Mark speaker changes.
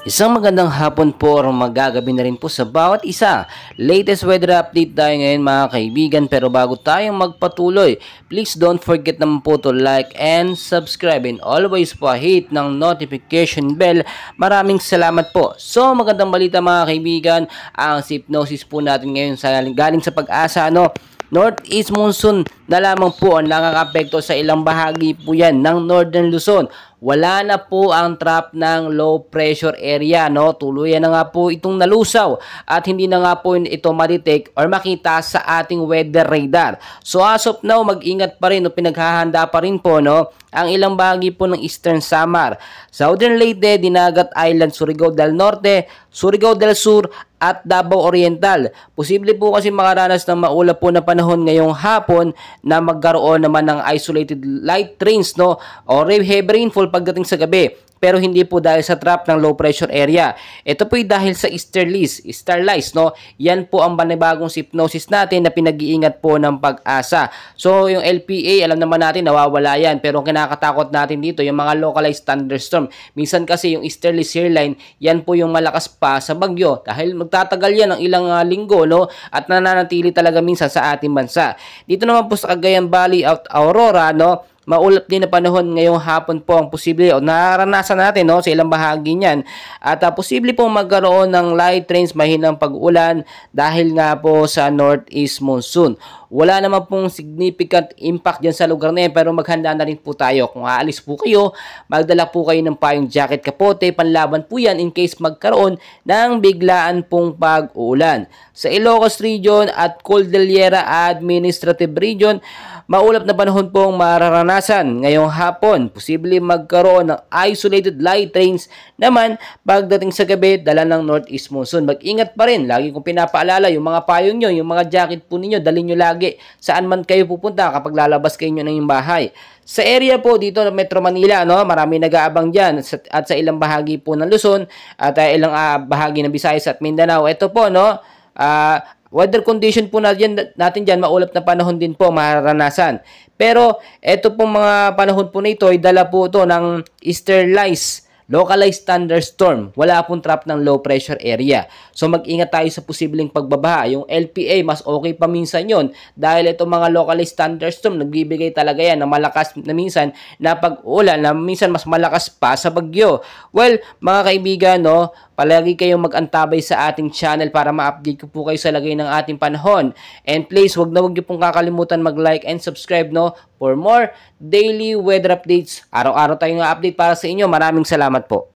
Speaker 1: Isang magandang hapon po or magagabi na rin po sa bawat isa. Latest weather update tayo ngayon mga kaibigan, pero bago tayong magpatuloy, please don't forget naman po to like and subscribe and always po hit ng notification bell. Maraming salamat po. So magandang balita mga kaibigan, ang hypnosis po natin ngayon galing sa Pag-asa, Northeast monsoon na lamang po ang nakakapekto sa ilang bahagi po yan ng Northern Luzon. Wala na po ang trap ng low pressure area, Tuluyan na nga po itong nalusaw at hindi na nga po ito ma-detect or makita sa ating weather radar. So as of now, mag-ingat pa rin o pinaghahanda pa rin po, ang ilang bahagi po ng Eastern Samar, Southern Leyte, Dinagat Island, Surigao del Norte, Surigao del Sur at Davao Oriental. Posible po kasi makaranas ng maulap po na panahon ngayong hapon na magkaroon naman ng isolated light rains, o heavy rainfall pagdating sa gabi. Pero hindi po dahil sa trap ng low pressure area. Ito po ay dahil sa Starlight, Yan po ang panibagong hypnosis natin na pinag-iingat po ng Pag-asa. So yung LPA, alam naman natin nawawala yan. Pero ang kinakatakot natin dito, yung mga localized thunderstorm. Minsan kasi yung easterly shear line, yan po yung malakas pa sa bagyo. Dahil magtatagal yan ng ilang linggo, at nananatili talaga minsan sa ating bansa. Dito naman po sa Cagayan Valley at Aurora, maulap din na panahon ngayong hapon po ang posible o naranasan natin sa ilang bahagi niyan at posible pong magkaroon ng light rains, mahinang pag-ulan dahil nga po sa northeast monsoon. Wala naman pong significant impact dyan sa lugar na yan, pero maghanda na rin po tayo. Kung aalis po kayo, magdala po kayo ng payong jacket, kapote, panlaban po yan in case magkaroon ng biglaan pong pag-ulan. Sa Ilocos Region at Cordillera Administrative Region, maulap na panahon pong mararanasan ngayong hapon. Posible magkaroon ng isolated light rains naman pagdating sa gabi, dala ng northeast monsoon. Mag-ingat pa rin. Lagi kong pinapaalala, yung mga payong nyo, yung mga jacket po ninyo, dalhin nyo lagi saan man kayo pupunta kapag lalabas kayo ng inyong bahay. Sa area po dito ng Metro Manila, marami nag-aabang dyan at sa ilang bahagi po ng Luzon at ilang bahagi ng Visayas at Mindanao. Ito po, weather condition po natin dyan, maulap na panahon din po mararanasan. Pero ito pong mga panahon po nito ay dala po ito ng easterlies, localized thunderstorm. Wala pong trap ng low pressure area. So mag-ingat tayo sa posibleng pagbabaha. Yung LPA, mas okay pa minsan yon dahil itong mga localized thunderstorm, nagbibigay talaga yan ng malakas na minsan na pag-ulan, na minsan mas malakas pa sa bagyo. Well, mga kaibigan, palagi kayong mag-antabay sa ating channel para ma-update ko po kayo sa lagay ng ating panahon. And please, wag niyo pong kakalimutan mag-like and subscribe, for more daily weather updates. Araw-araw tayong update para sa inyo. Maraming salamat po.